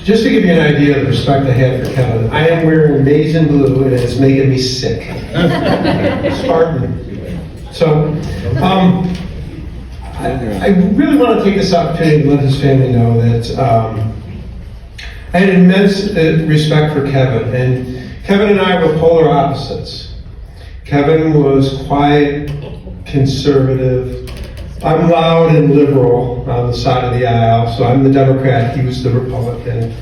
Just to give you an idea of the respect I have for Kevan, I am wearing maize and blue, and it's making me sick. Spartan. So, I really want to take this opportunity to let his family know that I had immense respect for Kevan, and Kevan and I were polar opposites. Kevan was quiet, conservative. I'm loud and liberal on the side of the aisle, so I'm the Democrat, he was the Republican.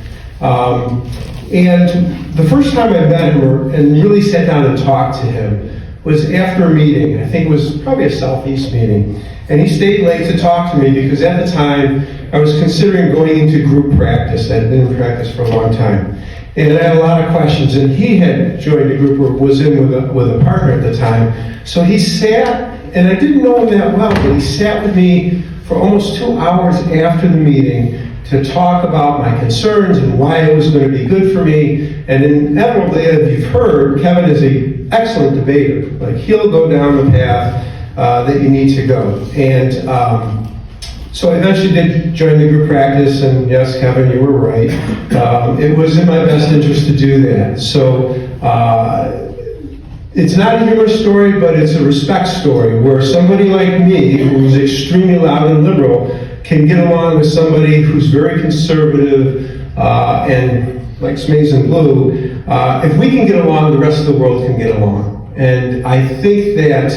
And the first time I met him and really sat down and talked to him was after a meeting. I think it was probably a Southeast meeting. And he stayed late to talk to me because at the time I was considering going into group practice. I had been in practice for a long time. And I had a lot of questions, and he had joined a group or was in with a partner at the time. So he sat, and I didn't know him that well, but he sat with me for almost 2 hours after the meeting to talk about my concerns and why it was going to be good for me. And inevitably, as you've heard, Kevan is an excellent debater. Like, he'll go down the path that you need to go. And so I eventually did join the group practice, and yes, Kevan, you were right. It was in my best interest to do that. So it's not a humor story, but it's a respect story where somebody like me, who's extremely loud and liberal, can get along with somebody who's very conservative and likes maize and blue. If we can get along, the rest of the world can get along. And I think that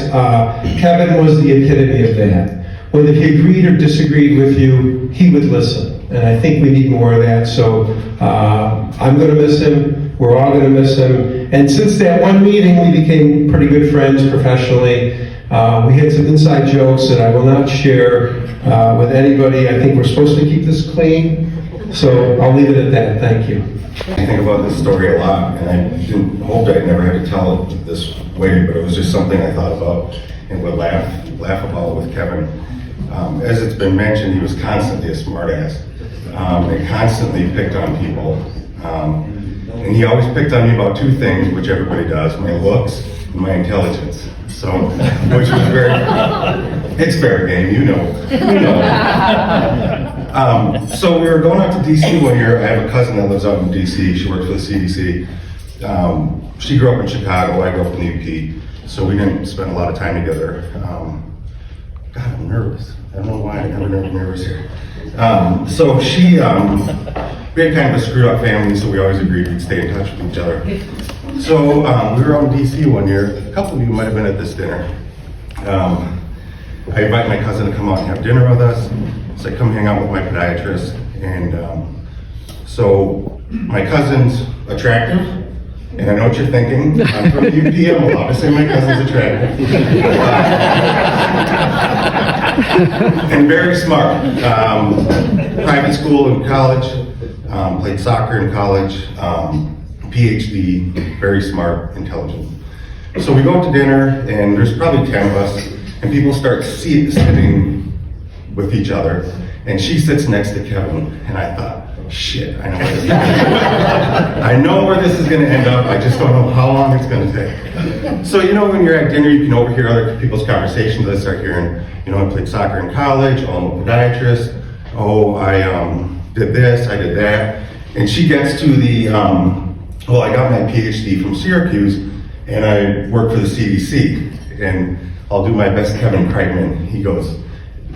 Kevan was the epitome of that. Whether he agreed or disagreed with you, he would listen. And I think we need more of that. So I'm going to miss him. We're all going to miss him. And since that one meeting, we became pretty good friends professionally. We had some inside jokes that I will not share with anybody. I think we're supposed to keep this clean. So I'll leave it at that. Thank you. I think about this story a lot, and I hoped I'd never have to tell it this way, but it was just something I thought about and would laugh about with Kevan. As it's been mentioned, he was constantly a smartass, and constantly picked on people. And he always picked on me about two things, which everybody does: my looks and my intelligence. So, which was it's fair game, you know. So we were going out to DC one year. I have a cousin that lives out in DC. She works for the CDC. She grew up in Chicago. I grew up in UP. So we didn't spend a lot of time together. God, I'm nervous. I don't know why I'm never nervous here. So she, we had kind of a screwed up family, so we always agreed we'd stay in touch with each other. So we were out in DC one year. A couple of you might have been at this dinner. I invited my cousin to come out and have dinner with us. So I come hang out with my podiatrist. And so my cousin's attractive. And I know what you're thinking. I'm from UP, I'm allowed to say my cousin's attractive. And very smart. Private school and college, played soccer in college, PhD, very smart, intelligent. So we go out to dinner, and there's probably 10 of us, and people start sitting with each other, and she sits next to Kevan, and I thought, shit, I know where this is going to end up. I just don't know how long it's going to take. So, you know, when you're at dinner, you can overhear other people's conversations. I start hearing, you know, I played soccer in college. Oh, I'm a podiatrist. Oh, I did this, I did that. And she gets to the, well, I got my PhD from Syracuse, and I work for the CDC. And I'll do my best Kevan Kreitman. He goes,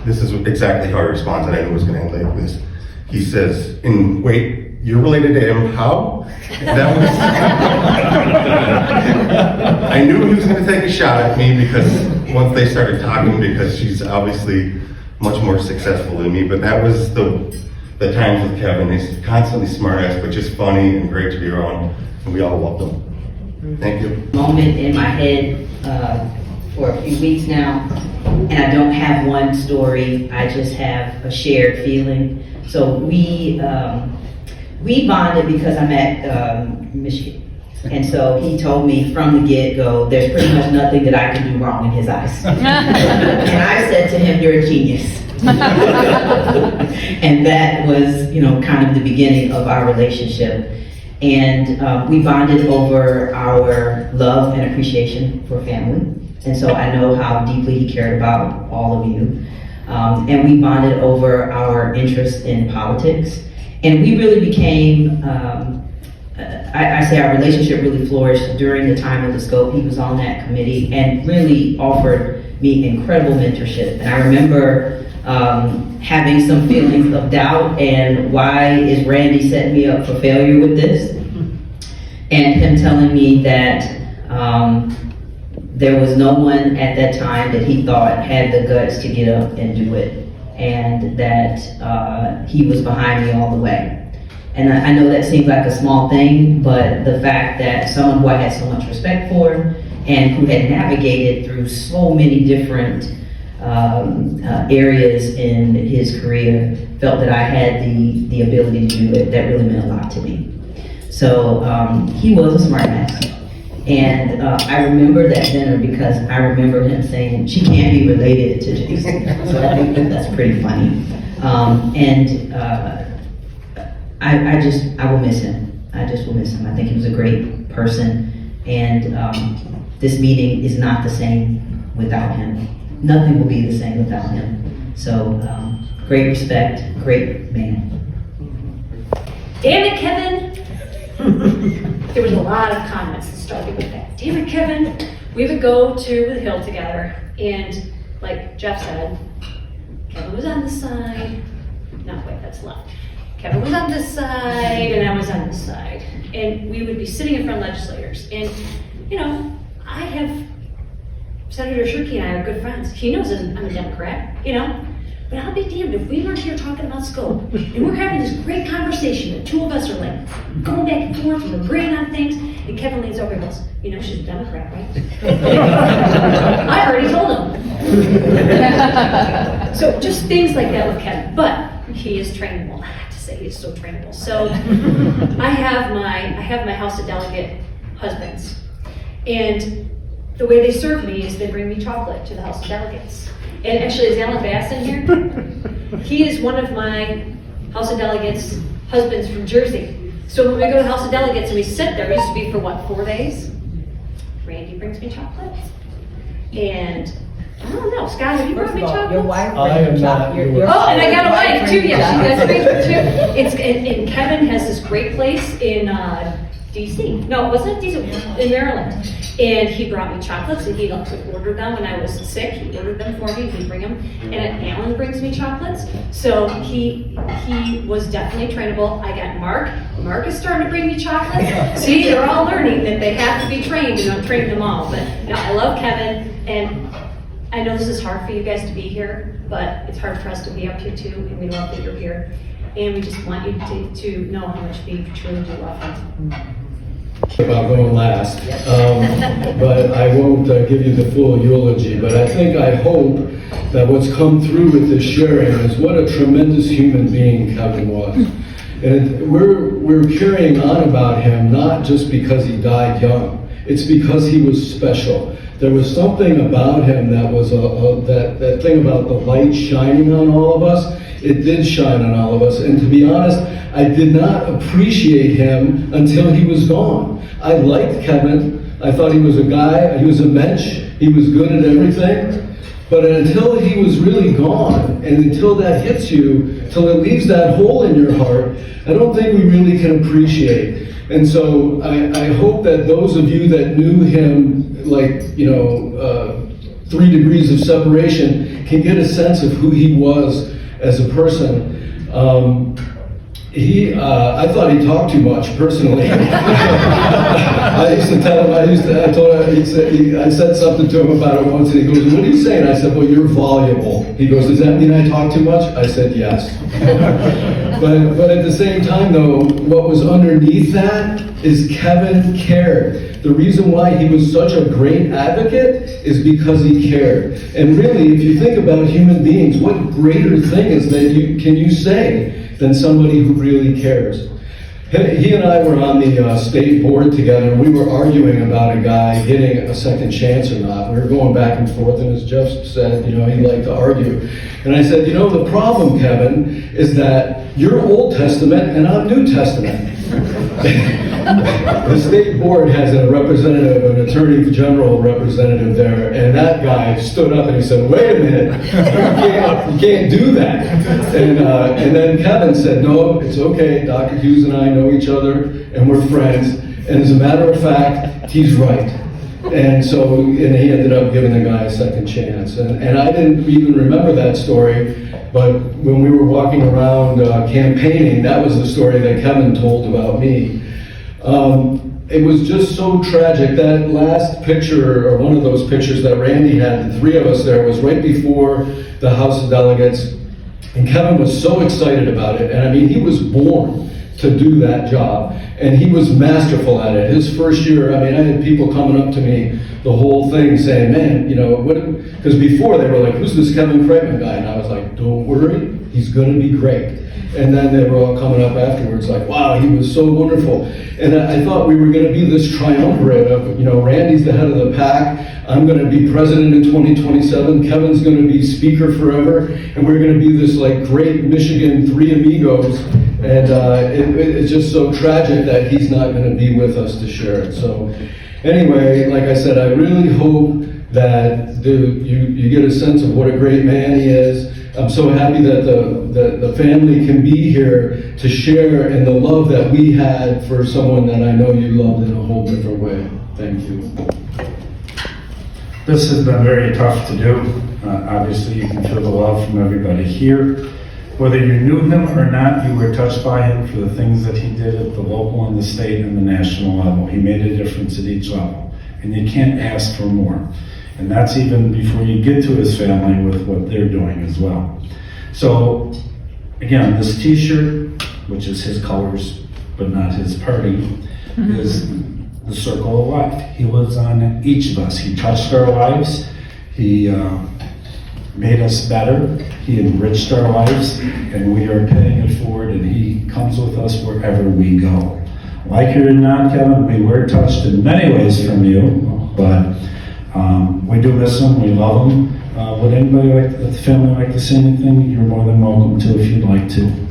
this is exactly how he responds, and I knew it was going to end like this. He says, and wait, you're related to him, how? That was, I knew he was going to take a shot at me because once they started talking, because she's obviously much more successful than me, but that was the times with Kevan. He's constantly smart ass, but just funny and great to be around, and we all loved him. Thank you. Moment in my head for a few weeks now, and I don't have one story, I just have a shared feeling. So we bonded because I'm at Michigan. And so he told me from the get-go, there's pretty much nothing that I can do wrong in his eyes. And I said to him, you're a genius. And that was, you know, kind of the beginning of our relationship. And we bonded over our love and appreciation for family. And so I know how deeply he cared about all of you. And we bonded over our interest in politics And we really became, I say our relationship really flourished during the time of the scope. He was on that committee and really offered me incredible mentorship. And I remember having some feelings of doubt and why is Randy setting me up for failure with this? And him telling me that there was no one at that time that he thought had the guts to get up and do it, and that he was behind me all the way. And I know that seems like a small thing, but the fact that someone who I had so much respect for and who had navigated through so many different areas in his career felt that I had the ability to do it, that really meant a lot to me. So he was a smart ass. And I remember that dinner because I remember him saying, she can't be related to Jason. So I think that's pretty funny. I will miss him. I just will miss him. I think he was a great person. And this meeting is not the same without him. Nothing will be the same without him. So great respect, great man. Damn it, Kevan! There was a lot of comments that started with that. Damn it, Kevan! We would go to the hill together, and like Jeff said, Kevan was on this side. No, wait, that's left. Kevan was on this side, and I was on this side. And we would be sitting in front of legislators. And, you know, I have, Senator Shirkey and I are good friends. He knows I'm a Democrat, you know? But I'll be damned if we weren't here talking about scope, and we're having this great conversation, the two of us are like going back and forth, and we're agreeing on things, and Kevan leans over and goes, you know, she's a Democrat, right? I already told him. So just things like that with Kevan, but he is trainable. I have to say, he is so trainable. So I have my House of Delegate husbands, and the way they serve me is they bring me chocolate to the House of Delegates. And actually, is Alan Bass in here? He is one of my House of Delegates husbands from Jersey. So when we go to the House of Delegates and we sit there, it used to be for what, 4 days? Randy brings me chocolate. And I don't know, Scott, have you brought me chocolate? Your wife I am not. your Oh, and I got a wife wife too, brings yeah, she chocolate. does bring her too. And Kevan has this great place in DC. No, it wasn't DC, in Maryland. And he brought me chocolates, and he ordered them when I was sick. He ordered them for me, he'd bring them. And Alan brings me chocolates. So he was definitely trainable. I got Mark. Mark is starting to bring me chocolates. See, they're all learning that they have to be trained, and I'm training them all. But no, I love Kevan, and I know this is hard for you guys to be here, but it's hard for us to be up here too, and we love that you're here. And we just want you to know how much we truly do love him. About going last, but I won't give you the full eulogy, but I hope that what's come through with this sharing is what a tremendous human being Kevan was. And we're carrying on about him not just because he died young, it's because he was special. There was something about him that was that thing about the light shining on all of us. It did shine on all of us, and to be honest, I did not appreciate him until he was gone. I liked Kevan. I thought he was a guy, he was a mensch, he was good at everything. But until he was really gone, and until that hits you, till it leaves that hole in your heart, I don't think we really can appreciate. And so I hope that those of you that knew him, like, 3 degrees of separation, can get a sense of who he was as a person. I thought he talked too much, personally. I used to tell him, I said something to him about it once, and he goes, what are you saying? I said, well, you're voluble. He goes, does that mean I talk too much? I said, yes. But at the same time, though, what was underneath that is Kevan cared. The reason why he was such a great advocate is because he cared. And really, if you think about human beings, what greater thing is that can you say than somebody who really cares? He and I were on the state board together, and we were arguing about a guy getting a second chance or not. We were going back and forth, and as Jeff said, he liked to argue. And I said, the problem, Kevan, is that you're Old Testament and I'm New Testament. The state board has a representative, an attorney general representative there, and that guy stood up and he said, wait a minute, you can't do that. And then Kevan said, no, it's okay, Dr. Hughes and I know each other, and we're friends, and as a matter of fact, he's right. And so, and he ended up giving the guy a second chance. And I didn't even remember that story, but when we were walking around campaigning, that was the story that Kevan told about me. It was just so tragic. That last picture, or one of those pictures that Randy had, the three of us there, was right before the House of Delegates. And Kevan was so excited about it. And I mean, he was born to do that job. And he was masterful at it. His first year, I mean, I had people coming up to me the whole thing saying, man, you know, what, because before they were like, who's this Kevan Kreitman guy? And I was like, don't worry, he's going to be great. And then they were all coming up afterwards like, wow, he was so wonderful. And I thought we were going to be this triumvirate of, you know, Randy's the head of the pack, I'm going to be president in 2027, Kevan's going to be speaker forever, and we're going to be this like great Michigan Three Amigos. And it's just so tragic that he's not going to be with us to share it. So anyway, like I said, I really hope that you get a sense of what a great man he is. I'm so happy that the family can be here to share in the love that we had for someone that I know you loved in a whole different way. Thank you. This has been very tough to do. Obviously, you can feel the love from everybody here. Whether you knew him or not, you were touched by him for the things that he did at the local and the state and the national level. He made a difference at each level, and you can't ask for more. And that's even before you get to his family with what they're doing as well. So, again, this t-shirt, which is his colors, but not his party, is the circle of life. He lives on each of us. He touched our lives. He made us better. He enriched our lives, and we are paying it forward, and he comes with us wherever we go. Like it or not, Kevan, we were touched in many ways from you, but we do miss him, we love him. Would anybody like the family like to say anything? You're more than welcome to if you'd like to.